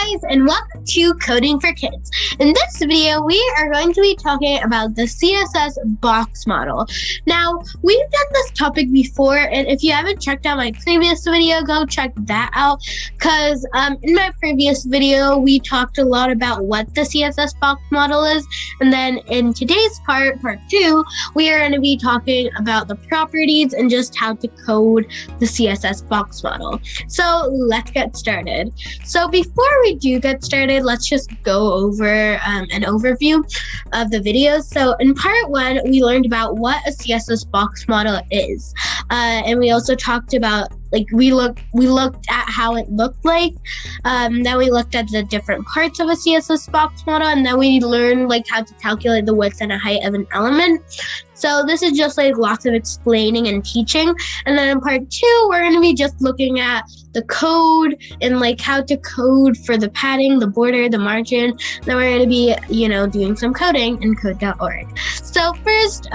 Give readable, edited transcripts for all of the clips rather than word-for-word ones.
guys, and welcome to Coding for Kids. In this video, we are going to be talking about the CSS Box Model. Now, we've done this topic before, and if you haven't checked out my previous video, go check that out, because in my previous video, we talked a lot about what the CSS Box Model is, and then in today's part 2, we are going to be talking about the properties and just how to code the CSS Box Model. So let's get started. So before we do get started, let's just go over an overview of the videos. So in part 1, we learned about what a CSS Box Model is, and we also talked about we looked at how it looked like. Then we looked at the different parts of a CSS Box Model, and then we learned how to calculate the width and height of an element. So this is just lots of explaining and teaching. And then in part 2, we're going to be just looking at the code and how to code for the padding, the border, the margin. Then we're going to be, doing some coding in code.org. So first,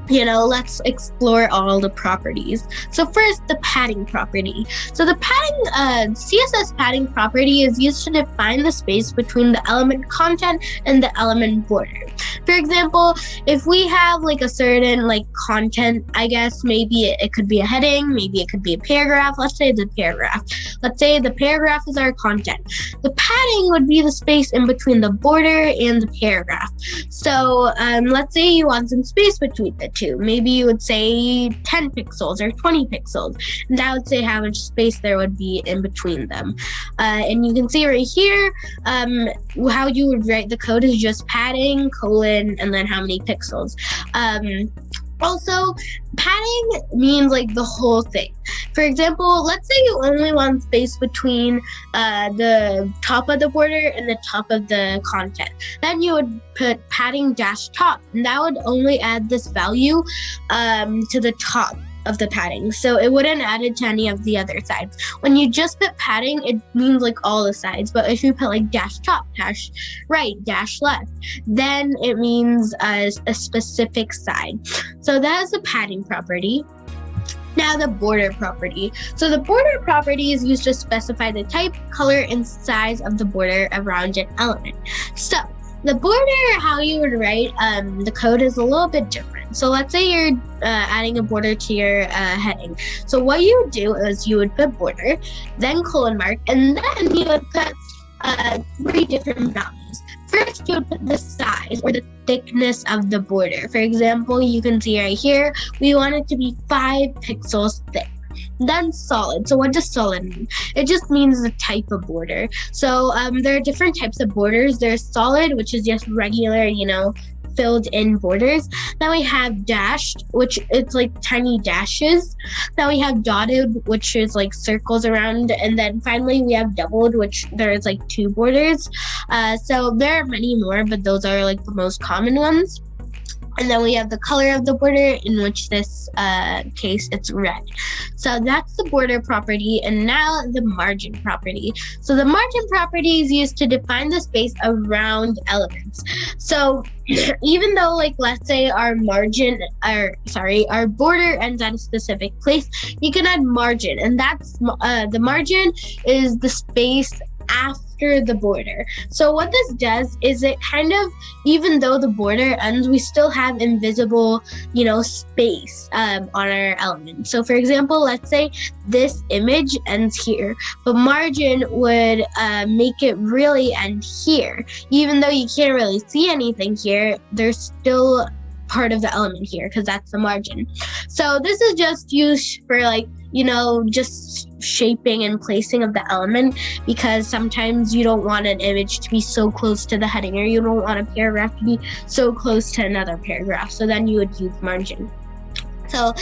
let's explore all the properties. So first, the padding property. So the padding, CSS padding property is used to define the space between the element content and the element border. For example, if we have a certain content, I guess maybe it could be a heading, maybe it could be a paragraph. Let's say the paragraph. Let's say the paragraph is our content. The padding would be the space in between the border and the paragraph. So let's say you want some space between the two. Maybe you would say 10 pixels or 20 pixels. And that would say how much space there would be in between them. And you can see right here, how you would write the code is just padding, colon, and then how many pixels. Also, padding means the whole thing. For example, let's say you only want space between the top of the border and the top of the content. Then you would put padding dash top, and that would only add this value to the top of the padding. So it wouldn't add it to any of the other sides. When you just put padding, it means all the sides. But if you put dash top, dash right, dash left, then it means a specific side. So that is the padding property. Now the border property. So the border property is used to specify the type, color, and size of the border around an element. So the border, how you would write the code is a little bit different. So let's say you're adding a border to your heading. So what you would do is you would put border, then colon mark, and then you would put 3 different values. First, you would put the size or the thickness of the border. For example, you can see right here, we want it to be 5 pixels thick. Then solid. So what does solid mean? It just means the type of border. So there are different types of borders. There's solid, which is just regular, filled in borders. Then we have dashed, which it's tiny dashes. Then we have dotted, which is circles around. And then finally we have doubled, which there's 2 borders. So there are many more, but those are the most common ones. And then we have the color of the border, in which this case it's red. So that's the border property. And now the margin property. So the margin property is used to define the space around elements. So even though let's say our border ends at a specific place, you can add margin. And that's the margin is the space after the border. So what this does is it kind of, even though the border ends, we still have invisible, space on our element. So for example, let's say this image ends here, but margin would make it really end here. Even though you can't really see anything here, there's still part of the element here because that's the margin. So this is just used for just shaping and placing of the element, because sometimes you don't want an image to be so close to the heading, or you don't want a paragraph to be so close to another paragraph. So then you would use margin. So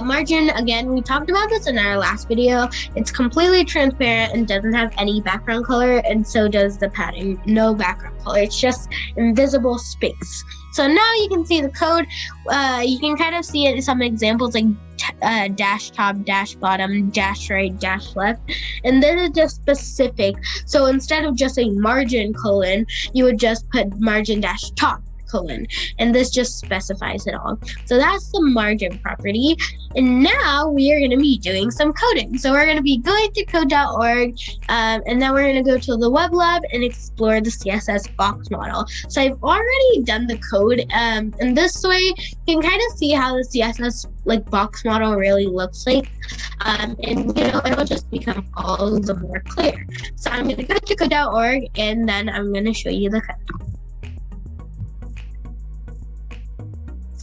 margin, again, we talked about this in our last video. It's completely transparent and doesn't have any background color, and so does the padding. No background color. It's just invisible space. So now you can see the code. You can kind of see it in some examples dash top, dash bottom, dash right, dash left. And this is just specific. So instead of just saying margin colon, you would just put margin dash top colon, and this just specifies it all. So that's the margin property. And now we are going to be doing some coding. So we're going to be going to code.org, and then we're going to go to the web lab and explore the CSS box model. So I've already done the code, and this way you can kind of see how the CSS box model really looks like, and it'll just become all the more clear. So I'm going to go to code.org, and then I'm going to show you the code.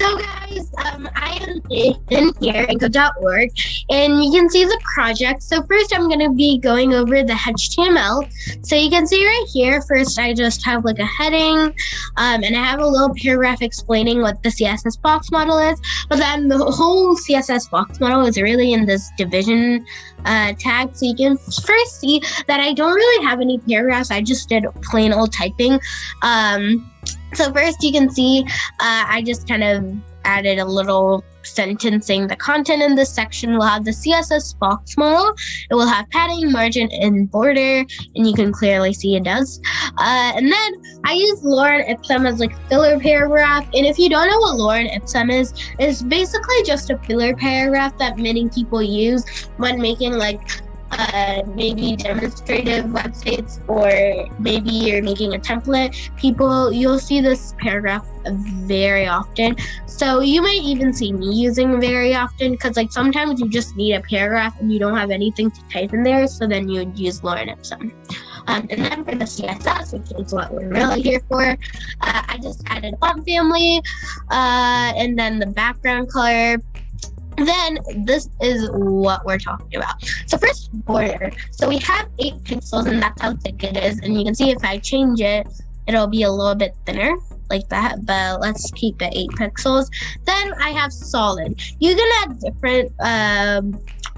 So guys, I am in here at code.org, and you can see the project. So first I'm going to be going over the HTML. So you can see right here, first I just have a heading, and I have a little paragraph explaining what the CSS box model is. But then the whole CSS box model is really in this division tag. So you can first see that I don't really have any paragraphs. I just did plain old typing. So first you can see I just kind of added a little sentence saying the content in this section will have the CSS box model. It will have padding, margin, and border, and you can clearly see it does. And then I use lorem ipsum as filler paragraph. And if you don't know what lorem ipsum is, it's basically just a filler paragraph that many people use when making maybe demonstrative websites, or maybe you're making a template. You'll see this paragraph very often. So you might even see me using very often, because sometimes you just need a paragraph and you don't have anything to type in there, so then you would use lorem ipsum. And then for the CSS, which is what we're really here for, I just added font family, and then the background color. Then this is what we're talking about. So first, border. So we have 8 pixels, and that's how thick it is. And you can see if I change it, it'll be a little bit thinner like that, but let's keep it 8 pixels. Then I have solid. You can add different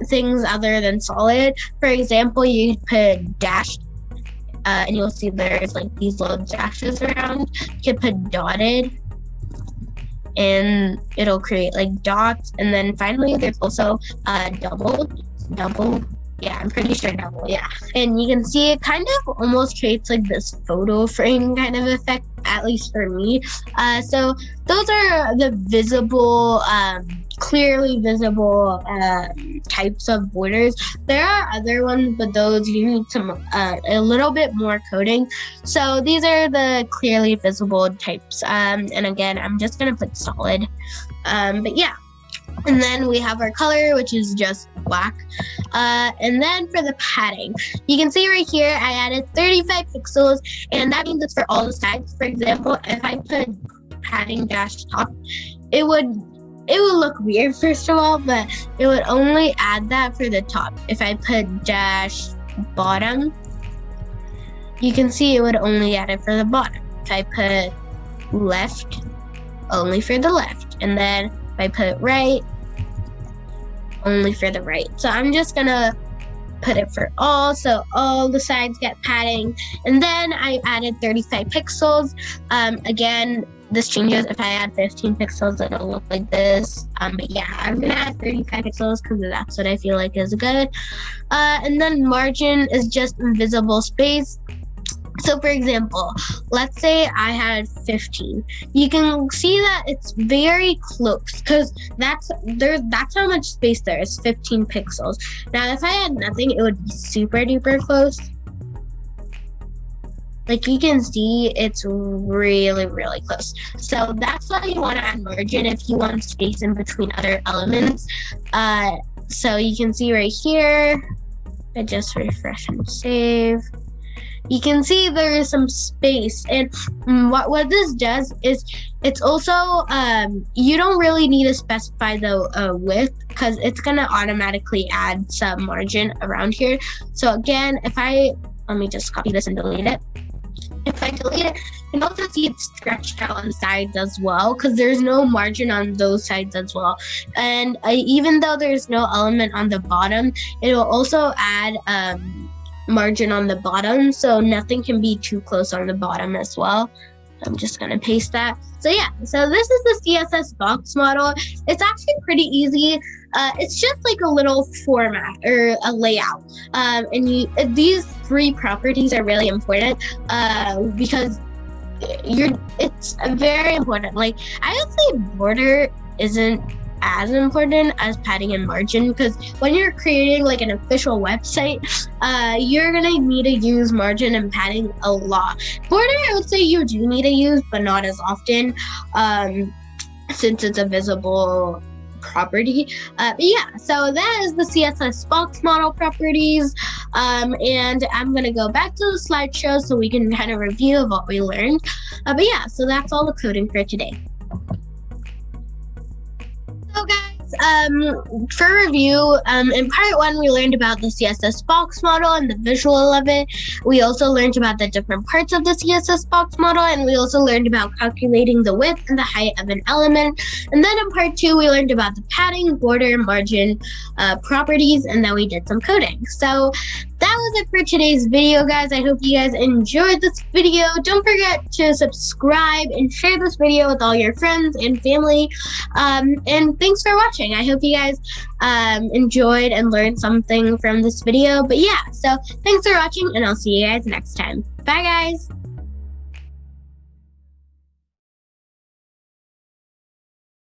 things other than solid. For example, you could put dashed, and you'll see there's these little dashes around. You could put dotted, and it'll create dots. And then finally there's also double, yeah, I'm pretty sure double, yeah. And you can see it kind of almost creates this photo frame kind of effect, at least for me. So those are the visible, clearly visible types of borders. There are other ones, but those you need some a little bit more coding. So these are the clearly visible types. And again, I'm just gonna put solid. But yeah. And then we have our color, which is just black. And then for the padding, you can see right here, I added 35 pixels, and that means it's for all the sides. For example, if I put padding dash top, it would look weird, first of all, but it would only add that for the top. If I put dash bottom, you can see it would only add it for the bottom. If I put left, only for the left. And then if I put right, only for the right. So I'm just gonna put it for all, so all the sides get padding. And then I added 35 pixels. Again, this changes. If I add 15 pixels, it'll look like this. But yeah, I'm gonna add 35 pixels because that's what I feel like is good. And then margin is just invisible space. So for example, let's say I had 15. You can see that it's very close because that's how much space there is, 15 pixels. Now if I had nothing, it would be super duper close. You can see it's really, really close. So that's why you want to add margin if you want space in between other elements. So you can see right here, I just refresh and save. You can see there is some space, and what this does is it's also you don't really need to specify the width because it's gonna automatically add some margin around here. So again, let me just copy this and delete it. If I delete it, you can also see it's stretched out on the sides as well because there's no margin on those sides as well. And even though there's no element on the bottom, it will also add margin on the bottom, so nothing can be too close on the bottom as well. I'm just gonna paste that. So yeah, so this is the CSS box model. It's actually pretty easy. It's just a little format or a layout. And these 3 properties are really important because it's very important. Like, I would say border isn't as important as padding and margin, because when you're creating like an official website, you're gonna need to use margin and padding a lot. Border, I would say you do need to use, but not as often, since it's a visible property. But yeah, so that is the CSS Box Model properties. And I'm gonna go back to the slideshow so we can kind of review of what we learned. But yeah, so that's all the coding for today. So guys, for review, in part 1, we learned about the CSS Box Model and the visual of it. We also learned about the different parts of the CSS Box Model, and we also learned about calculating the width and the height of an element. And then in part 2, we learned about the padding, border, margin properties, and then we did some coding. So that was it for today's video, guys. I hope you guys enjoyed this video. Don't forget to subscribe and share this video with all your friends and family. And thanks for watching. I hope you guys enjoyed and learned something from this video. But yeah, so thanks for watching, and I'll see you guys next time. Bye, guys.